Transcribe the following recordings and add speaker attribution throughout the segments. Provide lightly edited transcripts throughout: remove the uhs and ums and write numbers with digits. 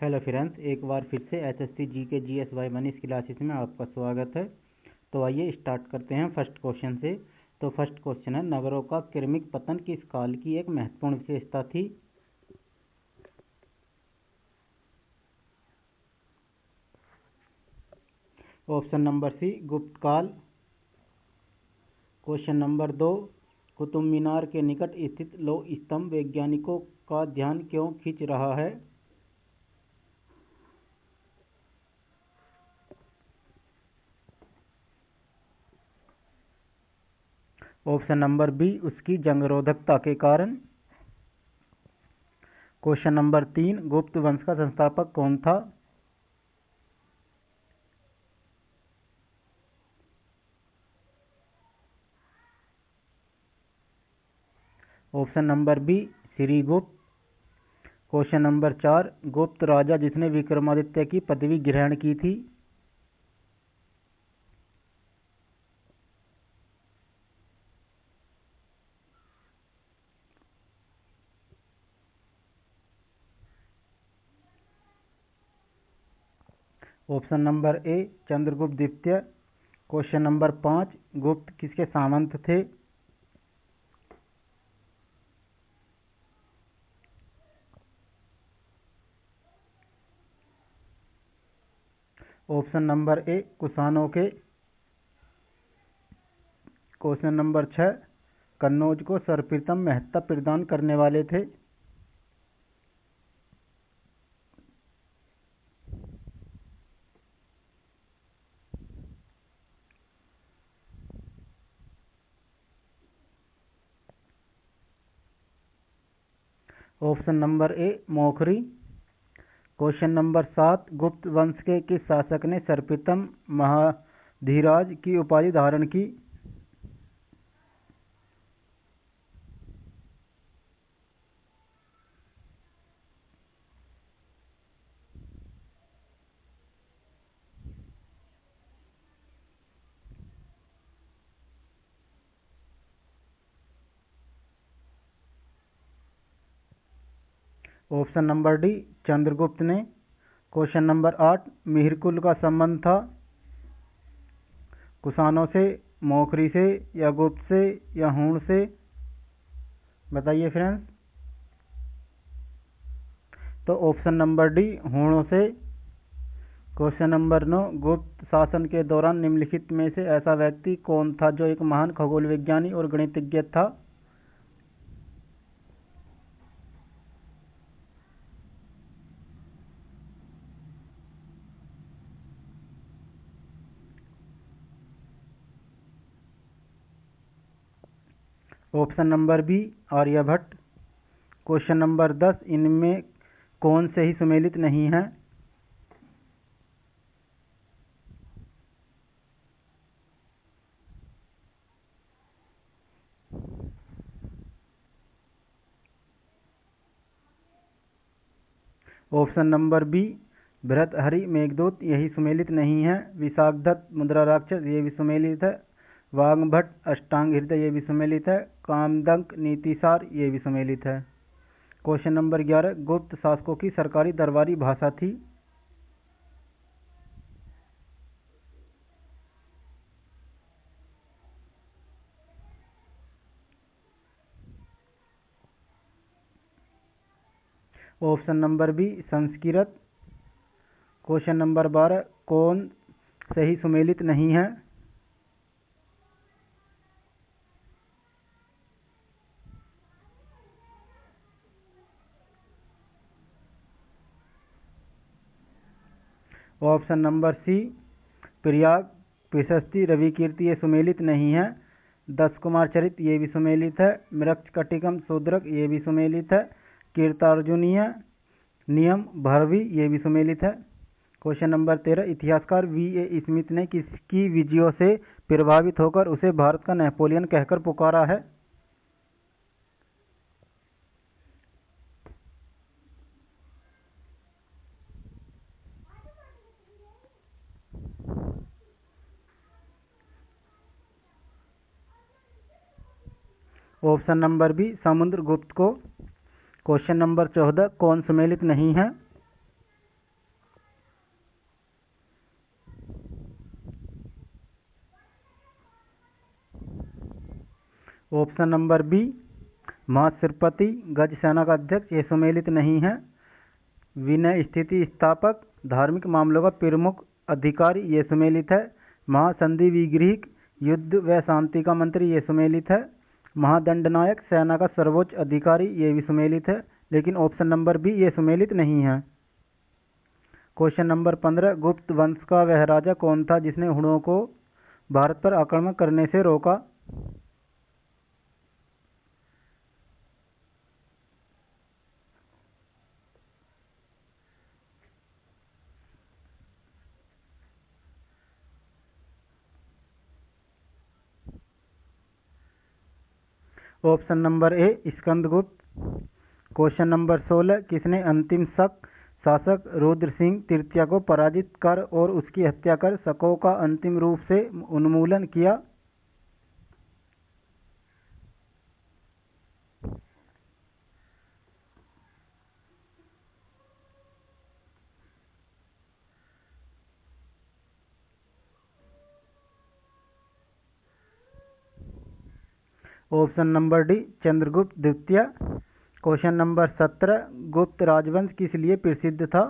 Speaker 1: Hello friends, एक बार फिर से SSC GK GS bye Manish classes में आपका स्वागत है। तो आइए स्टार्ट करते हैं फर्स्ट क्वेश्चन से। तो फर्स्ट क्वेश्चन है, नगरों का क्रमिक पतन किस काल की एक महत्वपूर्ण विशेषता थी? ऑप्शन नंबर सी, गुप्त काल। क्वेश्चन नंबर 2, कुतुब मीनार के निकट स्थित लौह स्तंभ वैज्ञानिकों का ध्यान क्यों खींच रहा है? ऑप्शन नंबर बी, उसकी जंगरोधकता के कारण। क्वेश्चन नंबर 3, गुप्त वंश का संस्थापक कौन था? Option number B, Srigupta. Question number 4, Gupta राजा जिसने विक्रमादित्य की पदवी ग्रहण की थी? ऑप्शन नंबर ए, चंद्रगुप्त द्वितीय। क्वेश्चन नंबर 5, गुप्त किसके सामंत थे? ऑप्शन नंबर ए, कुषाणों के। क्वेश्चन नंबर 6, कन्नौज को सर्वप्रथम महत्ता प्रदान करने वाले थे? ऑप्शन नंबर ए, मौखरी। क्वेश्चन नंबर 7, गुप्त वंश के किस शासक ने सर्वप्रथम महाधीराज की उपाधि धारण की? ऑप्शन नंबर डी, चंद्रगुप्त ने। क्वेश्चन नंबर 8, मिहिरकुल का संबंध था कुषाणों से, मौखरी से, या गुप्त से, या हूण से? बताइए फ्रेंड्स। तो ऑप्शन नंबर डी, हूणों से। क्वेश्चन नंबर 9, गुप्त शासन के दौरान निम्नलिखित में से ऐसा व्यक्ति कौन था जो एक महान खगोल विज्ञानी और गणितज्ञ था? Option number B, Aryabhata. Question number 10, इनमें कौन से ही सुमेलित नहीं है? Option number B, Bhartrihari, Meghaduta, यही सुमेलित नहीं है। विशाखदत्त, मुद्रा राक्षस, ये भी सुमेलित है। वाग्भट, अष्टांग हृदय, ये भी सुमेलित है। कामदंक, नीतिसार, ये भी सुमेलित है। क्वेश्चन नंबर 11, गुप्त शासकों की सरकारी दरबारी भाषा थी? Option number B, Sanskrit. Question number 12, कौन सही सुमेलित नहीं है? ऑप्शन नंबर सी, प्रयाग, प्रशस्ति, रविकीर्ति, ये सुमेलित नहीं है। 10 कुमार चरित, ये भी सुमेलित है। मृक्ष कटिकम शूद्रक, ये भी सुमेलित है। कीर्तार्जुनीय, नियम, भरवी, ये भी सुमेलित है। क्वेश्चन नंबर 13, इतिहासकार वी.ए. स्मिथ ने किसकी विजयों से प्रभावित होकर उसे भारत का नेपोलियन कहकर पुकारा है? ऑप्शन नंबर बी, समुद्रगुप्त को। क्वेश्चन नंबर 14, कौन सुमेलित नहीं है? ऑप्शन नंबर बी महाश्रीपति गज सेना का अध्यक्ष, ये सुमेलित नहीं है। विनय स्थिति स्थापक धार्मिक मामलों का प्रमुख अधिकारी, ये सुमेलित है। महासंधि विग्रहिक युद्ध व शांति का मंत्री, ये सुमेलित है। महादंडनायक सेना का सर्वोच्च अधिकारी, ये भी सुमेलित है। लेकिन ऑप्शन नंबर बी ये सुमेलित नहीं है। क्वेश्चन नंबर 15, गुप्त वंश का वह राजा कौन था जिसने हुणों को भारत पर आक्रमण करने से रोका? ऑप्शन नंबर ए स्कंदगुप्त। क्वेश्चन नंबर 16, किसने अंतिम शक शासक रुद्र सिंह तृतीय को पराजित कर और उसकी हत्या कर शकों का अंतिम रूप से उन्मूलन किया? ऑप्शन नंबर डी चंद्रगुप्त द्वितीय। क्वेश्चन नंबर 17, गुप्त राजवंश किस लिए प्रसिद्ध था?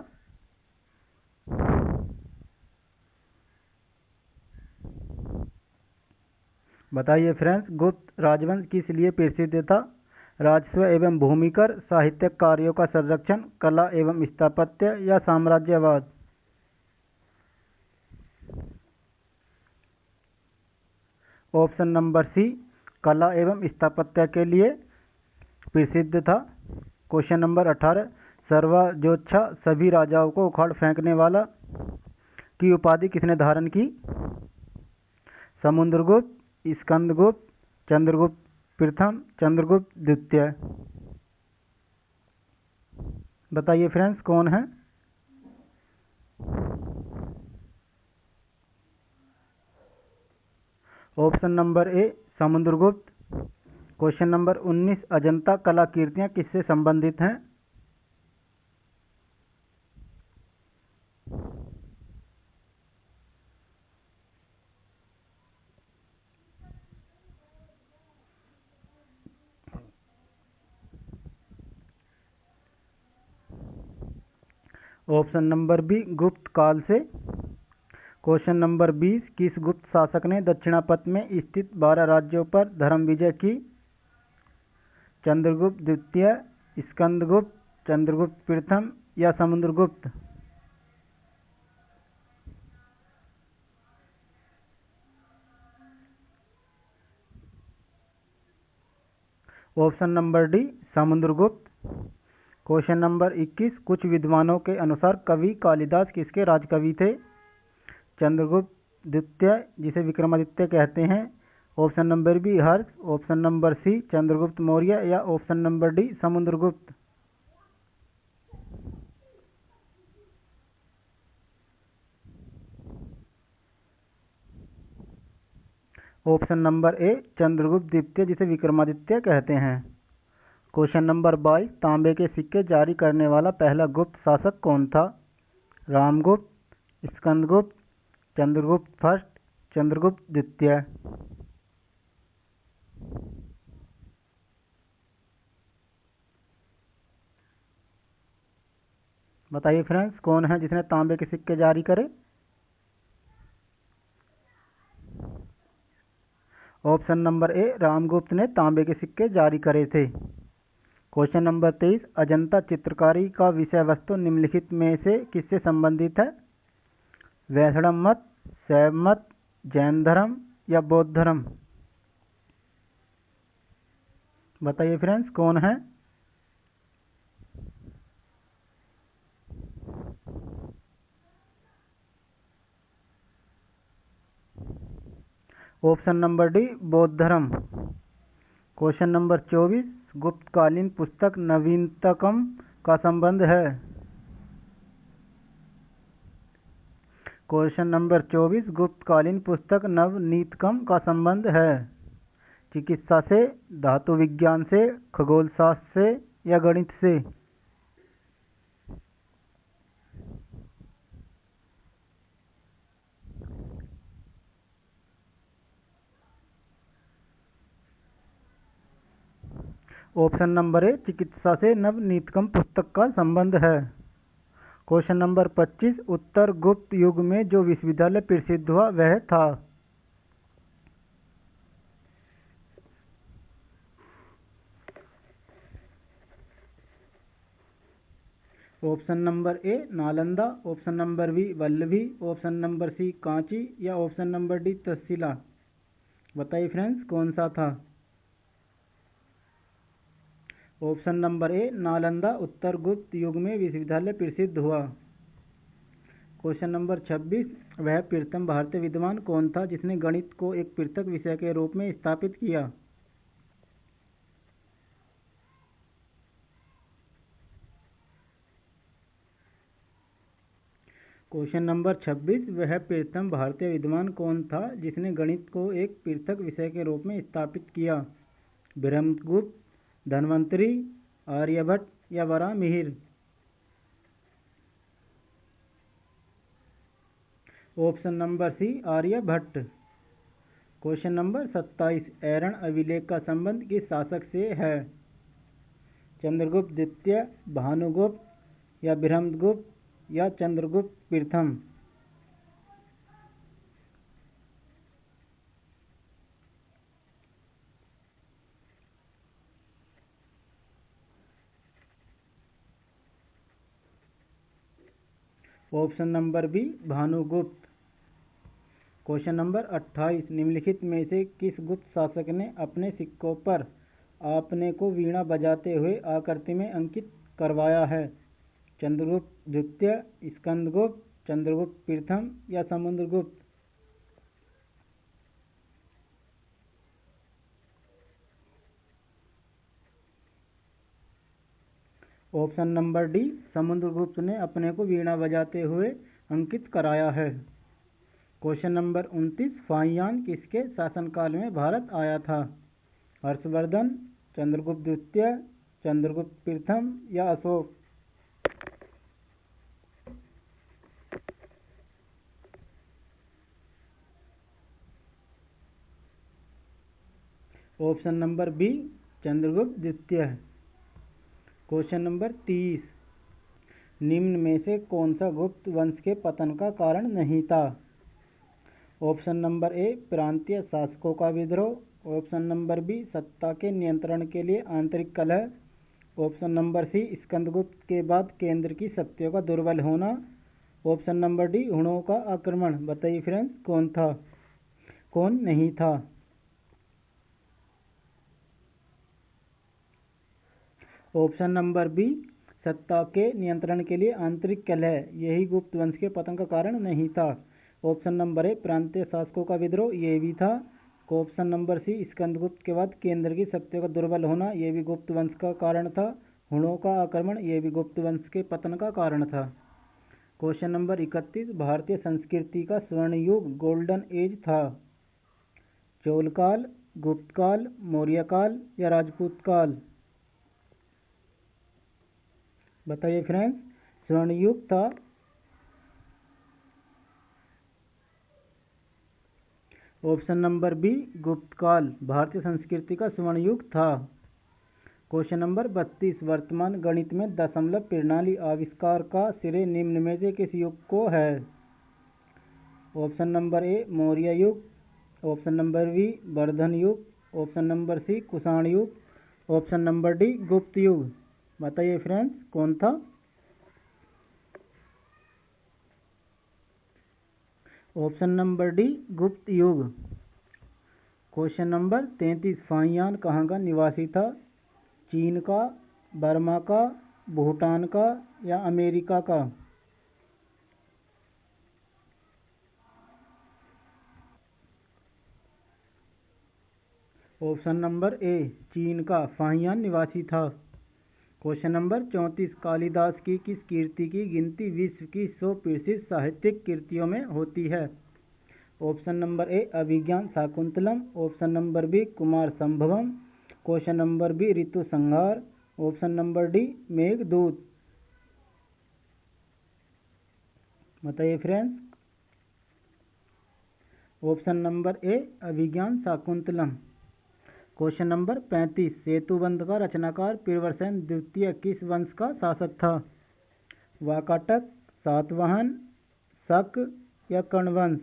Speaker 1: बताइए फ्रेंड्स, गुप्त राजवंश किस लिए प्रसिद्ध था? राजस्व एवं भूमिकर, साहित्यिक कार्यों का संरक्षण, कला एवं स्थापत्य या साम्राज्यवाद? ऑप्शन नंबर सी कला एवं स्थापत्य के लिए प्रसिद्ध था। क्वेश्चन नंबर 18, सर्वजोच्छा सभी राजाओं को उखाड़ फेंकने वाला की उपाधि किसने धारण की? समुद्रगुप्त, स्कंदगुप्त, चंद्रगुप्त प्रथम, चंद्रगुप्त द्वितीय? बताइए फ्रेंड्स कौन है? ऑप्शन नंबर ए समुद्रगुप्त। क्वेश्चन नंबर 19, अजंता कलाकृतियां किससे संबंधित हैं? ऑप्शन नंबर बी गुप्त काल से। क्वेश्चन नंबर 20, किस गुप्त शासक ने दक्षिणापथ में स्थित 12 राज्यों पर धर्म विजय की? चंद्रगुप्त द्वितीय, स्कंदगुप्त, चंद्रगुप्त प्रथम या Samudragupta? Option number D Samudragupta. Question number 21, कुछ विद्वानों के अनुसार कवि कालिदास किसके राजकवि थे? चंद्रगुप्त द्वितीय जिसे विक्रमादित्य कहते हैं, option number B Harsh, option number C Chandragupta Maurya या option number D Samudragupta? Option number A Chandragupta द्वितीय जिसे विक्रमादित्य कहते हैं। क्वेश्चन नंबर 22, तांबे के सिक्के जारी करने वाला पहला गुप्त शासक कौन था? रामगुप्त, स्कंदगुप्त, चंद्रगुप्त फर्स्ट, चंद्रगुप्त द्वितीय? बताइए फ्रेंड्स कौन है जिसने तांबे के सिक्के जारी करे? ऑप्शन नंबर ए रामगुप्त ने तांबे के सिक्के जारी करे थे। क्वेश्चन नंबर 23, अजंता चित्रकारी का विषय वस्तु निम्नलिखित में से किससे संबंधित है? वैष्णव मत, शैव मत, जैन धर्म या बौद्ध धर्म? बताइए फ्रेंड्स कौन है? ऑप्शन नंबर डी बौद्ध धर्म। क्वेश्चन नंबर 24, गुप्तकालीन पुस्तक नवीनतम का संबंध है? क्वेश्चन नंबर 24, गुप्तकालीन पुस्तक नवनीतकम का संबंध है चिकित्सा से, धातु विज्ञान से, खगोल शास्त्र से या गणित से? ऑप्शन नंबर ए चिकित्सा से नवनीतकम पुस्तक का संबंध है। क्वेश्चन नंबर 25 उत्तर गुप्त युग में जो विश्वविद्यालय प्रसिद्ध हुआ वह था। Option number A Nalanda, option number B Valabhi, option number C Kanchi या ऑप्शन नंबर डी तक्षशिला। बताइए फ्रेंड्स कौन सा था। ऑप्शन नंबर ए नालंदा उत्तर गुप्त युग में विश्वविद्यालय प्रसिद्ध हुआ। क्वेश्चन नंबर 26 वह प्रथम भारतीय विद्वान कौन था जिसने गणित को एक पृथक विषय के रूप में स्थापित किया। क्वेश्चन नंबर 26 वह प्रथम भारतीय विद्वान कौन था जिसने गणित को एक पृथक विषय के रूप में स्थापित किया। ब्रह्मगुप्त, धन्वंतरी, आर्यभट्ट या Varahamihira. Option number C Aryabhata. Question number 27 Eran अभिलेख का संबंध किस शासक से है। चंद्रगुप्त द्वितीय, भानुगुप्त या ब्रह्मगुप्त या चंद्रगुप्त प्रथम। Option number B Bhanugupta. Question number 28 निम्नलिखित में से किस गुप्त शासक ने अपने सिक्कों पर आपने को वीणा बजाते हुए आकृति में अंकित करवाया है। चंद्रगुप्त द्वितीय, स्कंदगुप्त, चंद्रगुप्त प्रथम या Samudragupta. Option number D Samudragupta ने अपने को वीणा बजाते हुए अंकित कराया है। क्वेश्चन नंबर 29 फाहियान किसके शासनकाल में भारत आया था। हर्षवर्धन, चंद्रगुप्त द्वितीय, चंद्रगुप्त प्रथम या Ashoka. Option number B Chandragupta द्वितीय। क्वेश्चन नंबर 30 निम्न में से कौन सा गुप्त वंश के पतन का कारण नहीं था। ऑप्शन नंबर ए प्रांतीय शासकों का विद्रोह, ऑप्शन नंबर बी सत्ता के नियंत्रण के लिए आंतरिक कलह, ऑप्शन नंबर सी स्कंदगुप्त के बाद केंद्र की शक्तियों का दुर्बल होना, ऑप्शन नंबर डी हुणों का आक्रमण। बताइए फ्रेंड्स कौन था कौन नहीं था। ऑप्शन नंबर बी सत्ता के नियंत्रण के लिए आंतरिक कलह यही गुप्त वंश के पतन का कारण नहीं था। ऑप्शन नंबर ए प्रांतीय शासकों का विद्रोह ये भी था। ऑप्शन नंबर सी स्कंदगुप्त के बाद केंद्र की शक्तियों का दुर्बल होना ये भी गुप्त वंश का कारण था। हुणों का आक्रमण ये भी गुप्त वंश के पतन का कारण था। क्वेश्चन नंबर 31 भारतीय संस्कृति का स्वर्ण युग गोल्डन एज था। चोलकाल, गुप्तकाल, मौर्यकाल या राजपूत काल। बताइए फ्रेंड्स स्वर्ण युग था। ऑप्शन नंबर बी गुप्तकाल भारतीय संस्कृति का स्वर्ण युग था। क्वेश्चन नंबर 32 वर्तमान गणित में दशमलव प्रणाली आविष्कार का श्रेय निम्न में से किस युग को है। ऑप्शन नंबर ए मौर्य युग, ऑप्शन नंबर बी वर्धन युग, ऑप्शन नंबर सी कुषाण युग, ऑप्शन नंबर डी गुप्त युग। बताइए फ्रेंड्स कौन था। ऑप्शन नंबर डी गुप्त युग। क्वेश्चन नंबर 33 फाहियान कहाँ का निवासी था। चीन का, बर्मा का, भूटान का या अमेरिका का। ऑप्शन नंबर ए चीन का फाहियान निवासी था। क्वेश्चन नंबर 34 कालिदास की किस कीर्ति की गिनती विश्व की 100 प्रसिद्ध साहित्यिक कृतियों में होती है। Option number A Abhijnana Shakuntalam, option number B Kumara Sambhavam, question number B Ritu Samhara, option number D Meghaduta. बताइए friends. Option number A Abhijnana Shakuntalam. Question number 35, Setubandha का रचनाकार पीरबरसैन द्वितीय किस वंश का शासक था? वाकाटक, सातवाहन, शक या कण्व वंश?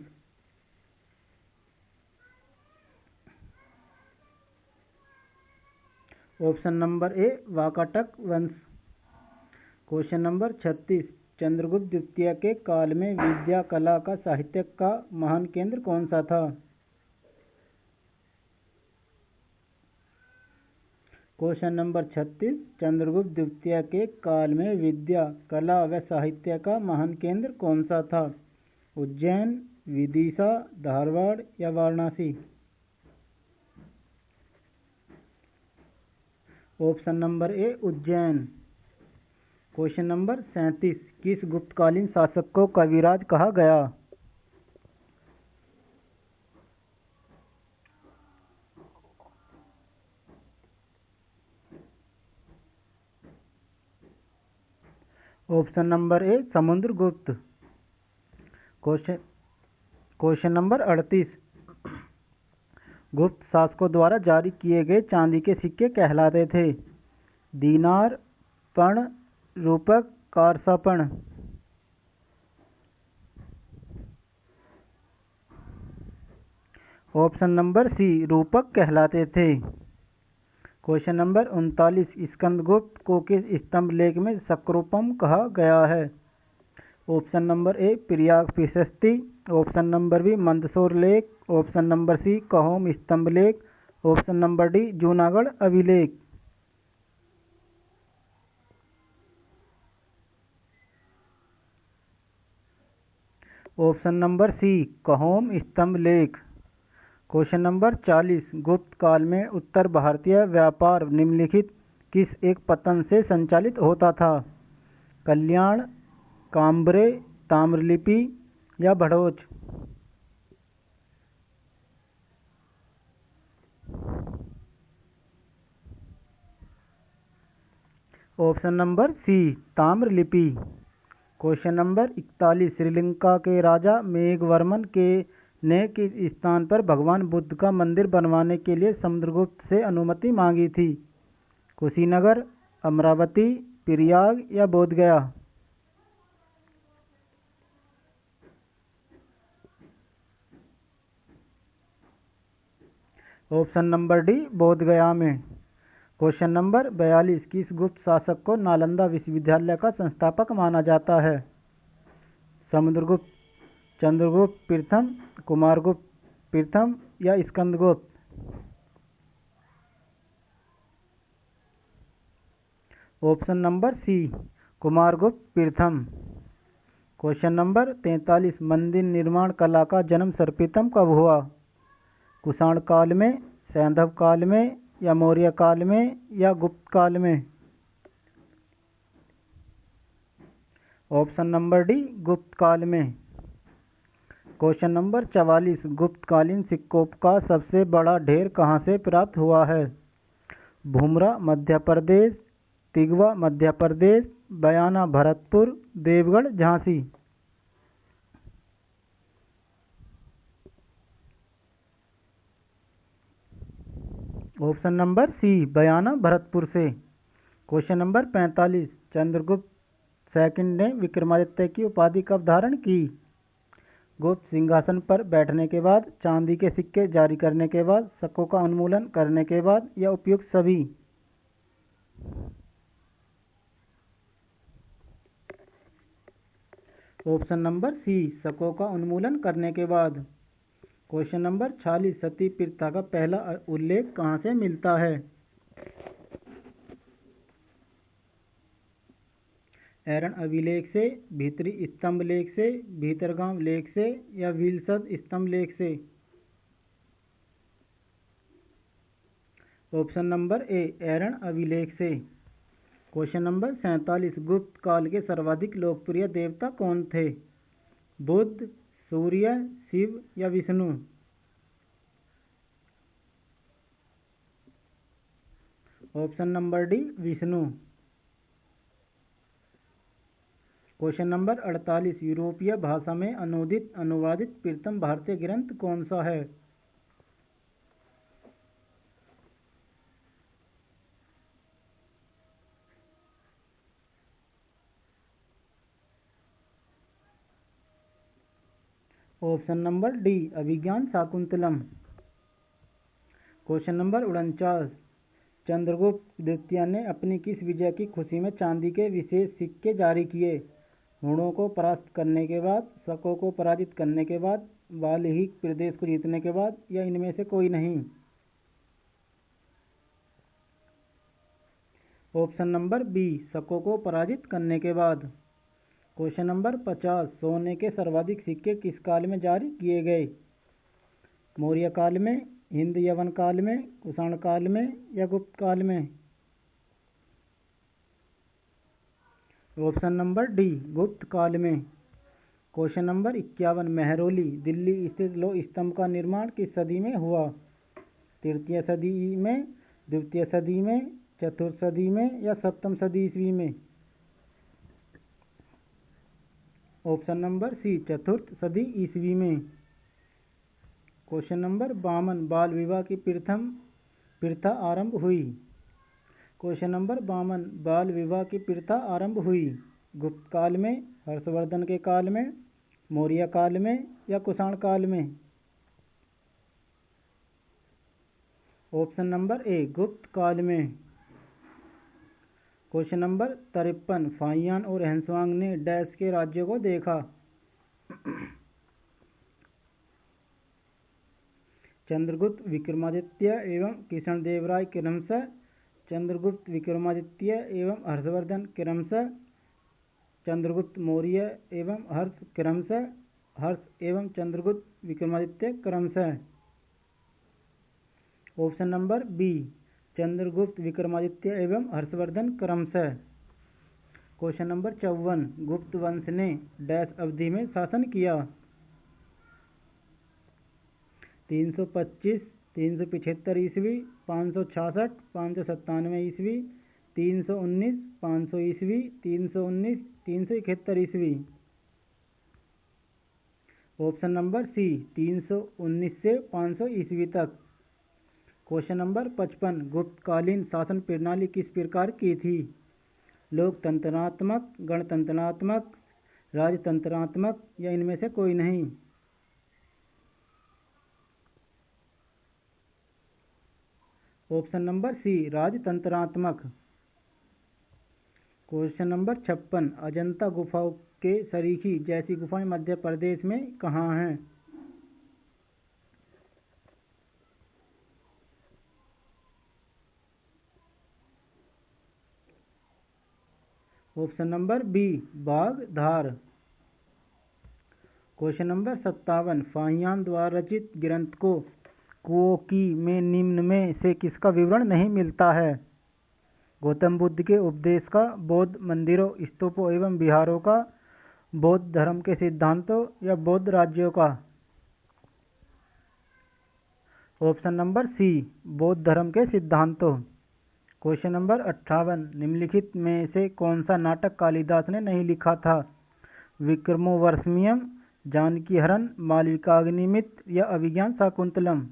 Speaker 1: ऑप्शन नंबर ए वाकाटक वंश। क्वेश्चन नंबर 36, चंद्रगुप्त द्वितीय के काल में विद्या कला का साहित्य का महान केंद्र कौन सा था? क्वेश्चन नंबर 36, चंद्रगुप्त द्वितीय के काल में विद्या कला व साहित्य का महान केंद्र कौन सा था? उज्जैन, विदिशा, धारवाड़ या वाराणसी? ऑप्शन नंबर ए उज्जैन। क्वेश्चन नंबर 37, किस गुप्तकालीन शासक को कविराज कहा गया? ऑप्शन नंबर ए समुद्रगुप्त। क्वेश्चन नंबर 38, गुप्त शासकों द्वारा जारी किए गए चांदी के सिक्के कहलाते थे? दीनार, पर्ण, रूपक, कारसापण? ऑप्शन नंबर सी रूपक कहलाते थे। क्वेश्चन नंबर 39, स्कंदगुप्त को किस स्तंभ लेख में शक्रोपम कहा गया है? ऑप्शन नंबर ए प्रयाग प्रशस्ति, ऑप्शन नंबर बी मंदसौर लेख, ऑप्शन नंबर सी कहोम स्तंभ लेख, ऑप्शन नंबर डी जूनागढ़ अभिलेख? ऑप्शन नंबर सी कहोम स्तंभ लेख। क्वेश्चन नंबर 40, गुप्त काल में उत्तर भारतीय व्यापार निम्नलिखित किस एक पतन से संचालित होता था? कल्याण, काम्बरे, ताम्रलिपि या Bharuch? Option number C Tamralipti. Question number 41, Sri Lanka के राजा मेघवर्मन के ने किस स्थान पर भगवान बुद्ध का मंदिर बनवाने के लिए समुद्रगुप्त से अनुमति मांगी थी? कुशीनगर, अमरावती, प्रयाग या Bodh Gaya? Option number D Bodh Gaya में। क्वेश्चन नंबर 42, किस गुप्त शासक को नालंदा विश्वविद्यालय का संस्थापक माना जाता है? समुद्रगुप्त, चंद्रगुप्त प्रथम, कुमारगुप्त प्रथम या Skandagupta? Option number C Kumaragupta प्रथम। क्वेश्चन नंबर 43, मंदिर निर्माण कला का जन्म सर्वप्रथम कब हुआ? कुषाण काल में, सैंधव काल में या मौर्य काल में या गुप्त काल में? ऑप्शन नंबर डी गुप्त काल में। क्वेश्चन नंबर 44, गुप्तकालीन सिक्कों का सबसे बड़ा ढेर कहाँ से प्राप्त हुआ है? Bhumara Madhya Pradesh, Tigwa Madhya Pradesh, Bayana Bharatpur, Deogarh Jhansi? Option number C Bayana Bharatpur से। क्वेश्चन नंबर 45, चंद्रगुप्त सेकंड ने विक्रमादित्य की उपाधि कब धारण की? गुप्त सिंहासन पर बैठने के बाद, चांदी के सिक्के जारी करने के बाद, शकों का उन्मूलन करने के बाद या उपयुक्त सभी? ऑप्शन नंबर सी शकों का उन्मूलन करने के बाद। क्वेश्चन नंबर 46, सती प्रथा का पहला उल्लेख कहाँ से मिलता है? ऐरण अभिलेख से, भीतरी स्तंभ लेख से, भीतरगांव लेख से या विलसद स्तंभ लेख से? ऑप्शन नंबर ए ऐरण अभिलेख से। क्वेश्चन नंबर 47, गुप्त काल के सर्वाधिक लोकप्रिय देवता कौन थे? बुद्ध, सूर्य, शिव या Vishnu? Option number D Vishnu. Question number 48, यूरोपीय भाषा में अनुवादित प्रथम भारतीय ग्रंथ कौन सा है? ऑप्शन नंबर डी अभिज्ञान शाकुंतलम। क्वेश्चन नंबर 49, चंद्रगुप्त द्वितीय ने अपनी किस विजय की खुशी में चांदी के विशेष सिक्के जारी किए? हुणों को परास्त करने के बाद, शकों को पराजित करने के बाद, बाल्हिक प्रदेश को जीतने के बाद, या इनमें से कोई नहीं? ऑप्शन नंबर बी शकों को पराजित करने के बाद। क्वेश्चन नंबर 50, सोने के सर्वाधिक सिक्के किस काल में जारी किए गए? मौर्य काल में, हिंद यवन काल में, कुषाण काल में, या गुप्त काल में? ऑप्शन नंबर डी गुप्त काल में। क्वेश्चन नंबर 51, मेहरौली दिल्ली स्थित लोह स्तंभ का निर्माण किस सदी में हुआ? तृतीय सदी में, द्वितीय सदी में, चतुर्थ सदी में, या सप्तम सदी ईस्वी में? ऑप्शन नंबर सी चतुर्थ सदी ईस्वी में। क्वेश्चन नंबर 52, बाल विवाह की प्रथा आरंभ हुई? क्वेश्चन नंबर 52, बाल विवाह की प्रथा आरंभ हुई गुप्त काल में, हर्षवर्धन के काल में, मौर्य काल में, या कुषाण काल में? ऑप्शन नंबर ए गुप्त काल में। क्वेश्चन नंबर 53, फाहियान और हेंसवांग ने डैश के राज्यों को देखा? चंद्रगुप्त विक्रमादित्य एवं कृष्णदेवराय क्रमशः, चंद्रगुप्त विक्रमादित्य एवं हर्षवर्धन क्रमशः, चंद्रगुप्त मौर्य एवं हर्ष क्रमशः, हर्ष एवं चंद्रगुप्त विक्रमादित्य क्रमशः? Option number B Chandragupta Vikramaditya एवं हर्षवर्धन क्रमशः। क्वेश्चन नंबर 54, गुप्त वंश ने डैश अवधि में शासन किया? 325, 375 ईस्वी, 566, 597 ईस्वी, 319, 500 ईस्वी, 319, 371 ईस्वी? ऑप्शन नंबर सी 319 से 500 ईस्वी तक। क्वेश्चन नंबर 55, गुप्तकालीन शासन प्रणाली किस प्रकार की थी? लोकतंत्रात्मक, गणतंत्रात्मक, राजतंत्रात्मक, या इनमें से कोई नहीं? ऑप्शन नंबर सी राजतंत्रात्मक। क्वेश्चन नंबर 56, अजंता गुफाओं के सरीखी जैसी गुफाएं मध्य प्रदेश में कहाँ हैं? ऑप्शन नंबर बी बागधार। क्वेश्चन नंबर 57, फाहियान द्वारा रचित ग्रंथ को कुओं की में निम्न में से किसका विवरण नहीं मिलता है? गौतम बुद्ध के उपदेश का, बौद्ध मंदिरों, स्तूपों एवं विहारों का, बौद्ध धर्म के सिद्धांतों, या बौद्ध राज्यों का? ऑप्शन नंबर सी बौद्ध धर्म के सिद्धांतों। क्वेश्चन नंबर 58, निम्नलिखित में से कौन सा नाटक कालिदास ने नहीं लिखा था? विक्रमोर्वशीयम, जानकी हरण, मालविकाग्निमित्र, या Abhijnana Shakuntalam?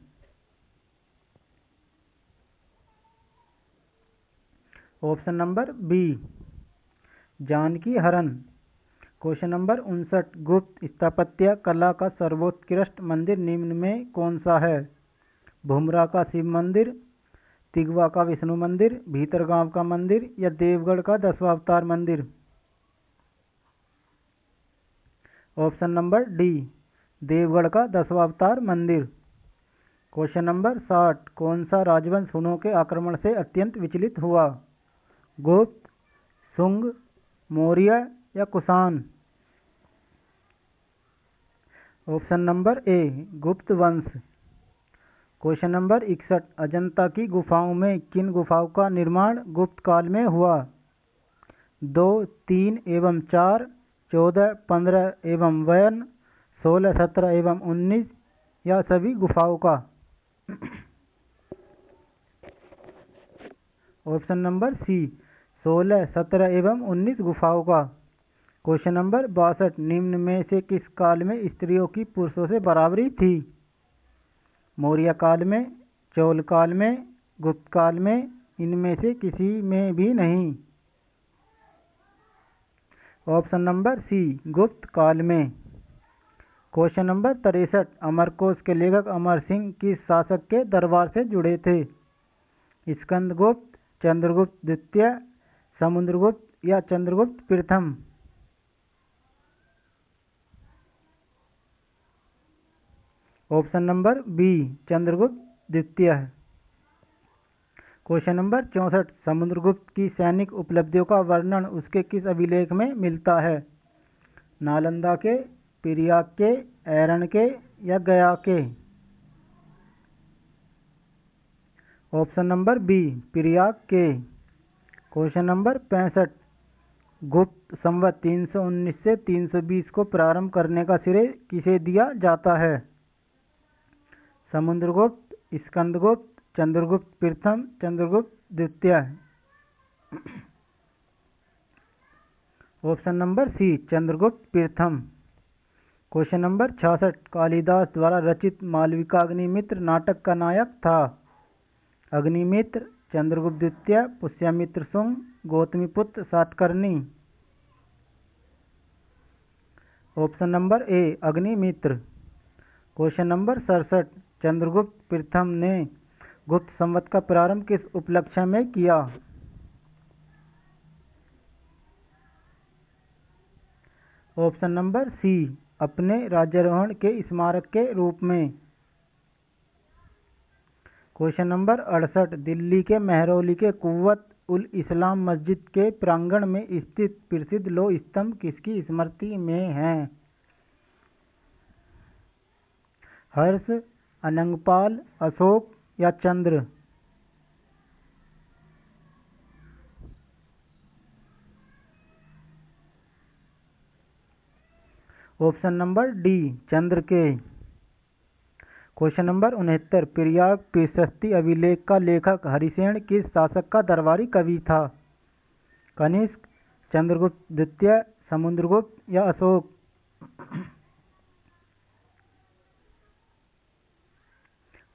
Speaker 1: Option number B Janaki Haran. Question number 59, गुप्त स्थापत्य कला का सर्वोत्कृष्ट मंदिर निम्न में कौन सा है? भूमरा का शिव मंदिर, तिगवा का विष्णु मंदिर, भीतरगांव का मंदिर, या देवगढ़ का दशावतार मंदिर? ऑप्शन नंबर डी देवगढ़ का दशावतार मंदिर। क्वेश्चन नंबर 60, कौन सा राजवंश हुणों के आक्रमण से अत्यंत विचलित हुआ? गुप्त, शुंग, मौर्य, या कुषाण? ऑप्शन नंबर ए गुप्त वंश। क्वेश्चन नंबर 61, अजंता की गुफाओं में किन गुफाओं का निर्माण गुप्त काल में हुआ? 2, 3 एवं 4, 14, 15 एवं 52, 16, 17 एवं 19, या सभी गुफाओं का? ऑप्शन नंबर सी 16, 17 एवं 19 गुफाओं का। क्वेश्चन नंबर 62, निम्न में से किस काल में स्त्रियों की पुरुषों से बराबरी थी? मौर्य काल में, चोल काल में, गुप्त काल में, इनमें से किसी में भी नहीं? ऑप्शन नंबर सी गुप्त काल में। क्वेश्चन नंबर 63, अमरकोश के लेखक अमर सिंह किस शासक के दरबार से जुड़े थे? स्कंदगुप्त, चंद्रगुप्त द्वितीय, समुद्रगुप्त या चंद्रगुप्त प्रथम? ऑप्शन नंबर बी, चंद्रगुप्त द्वितीय। क्वेश्चन नंबर 64, समुद्रगुप्त की सैनिक उपलब्धियों का वर्णन उसके किस अभिलेख में मिलता है? नालंदा के, पिरियाक के, ऐरन के या गया के? ऑप्शन नंबर बी, पिरियाक के। क्वेश्चन नंबर 65, गुप्त संवत 319 से 320 को प्रारंभ करने का श्रेय किसे दिया जाता है? समुद्रगुप्त, स्कंदगुप्त, चंद्रगुप्त प्रथम, चंद्रगुप्त द्वितीय? ऑप्शन नंबर सी, चंद्रगुप्त प्रथम। क्वेश्चन नंबर 66, कालिदास द्वारा रचित मालविका अग्निमित्र नाटक का नायक था? अग्निमित्र, चंद्रगुप्त द्वितीय, पुष्यमित्र शुंग, गौतमीपुत्र सातकर्णी? ऑप्शन नंबर ए, अग्निमित्र। क्वेश्चन नंबर 67, चंद्रगुप्त प्रथम ने गुप्त संवत का प्रारंभ किस उपलक्ष्य में किया? ऑप्शन नंबर सी, अपने राज्यारोहण के स्मारक के रूप में? क्वेश्चन नंबर 68, दिल्ली के मेहरौली के कुव्वत उल इस्लाम मस्जिद के प्रांगण में स्थित प्रसिद्ध लोह स्तंभ किसकी स्मृति में है? हर्ष, अनंगपाल, अशोक या चंद्र? ऑप्शन नंबर डी, चंद्र के। क्वेश्चन नंबर 69, पिरियाक प्रशस्ति अभिलेख का लेखक हरिसेन किस शासक का दरबारी कवि था? कनिष्क, चंद्रगुप्त द्वितीय, समुद्रगुप्त या Ashoka?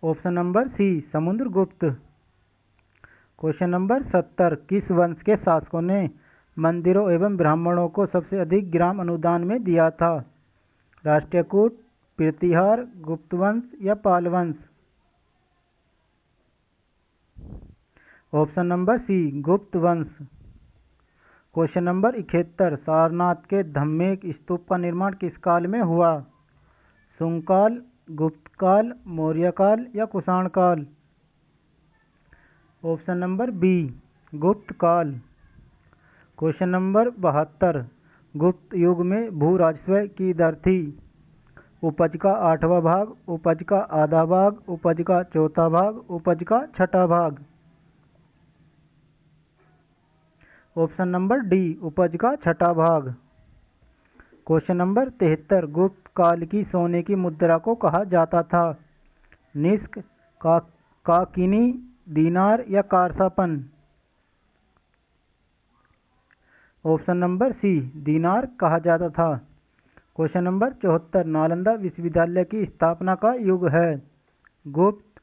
Speaker 1: Option number C, Samudragupta. Question number 70, किस वंश के शासकों ने मंदिरों एवं ब्राह्मणों को सबसे अधिक ग्राम अनुदान में दिया था? राष्ट्रकूट, प्रतिहार, गुप्तवंश या पालवंश? ऑप्शन नंबर सी, गुप्तवंश। क्वेश्चन नंबर 71, सारनाथ के धम्मेक स्तूप का निर्माण किस काल में हुआ? शुंग काल, गुप्त काल, मौर्य काल या कुषाण काल? ऑप्शन नंबर बी, गुप्त काल। क्वेश्चन नंबर 72, गुप्त युग में भू राजस्व की दर थी? उपज का 8वां भाग, उपज का आधा भाग, उपज का चौथा भाग, उपज का छठा भाग? ऑप्शन नंबर डी, उपज का छठा भाग। क्वेश्चन नंबर 73, गुप्त काल की सोने की मुद्रा को कहा जाता था? निष्क, काकिनी, दीनार या कारसापन? ऑप्शन नंबर सी, दीनार कहा जाता था। क्वेश्चन नंबर 74, नालंदा विश्वविद्यालय की स्थापना का युग है? Gupta,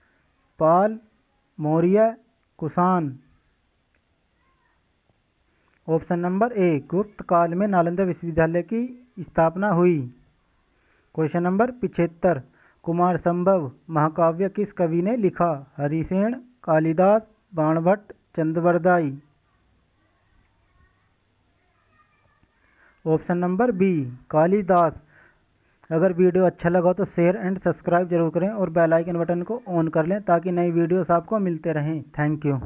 Speaker 1: Pala, Maurya, Kushana? Option number A, Gupta काल में नालंदा विश्वविद्यालय की स्थापना हुई। क्वेश्चन नंबर 75, कुमार संभव महाकाव्य किस कवि ने लिखा? Harisena, Kalidasa, Banabhatta, Chandbardai? Option number B, Kalidasa. अगर वीडियो अच्छा लगा तो शेयर एंड सब्सक्राइब जरूर करें और बेल आइकन बटन को ऑन कर लें ताकि नई वीडियोस आपको मिलते रहें। Thank you.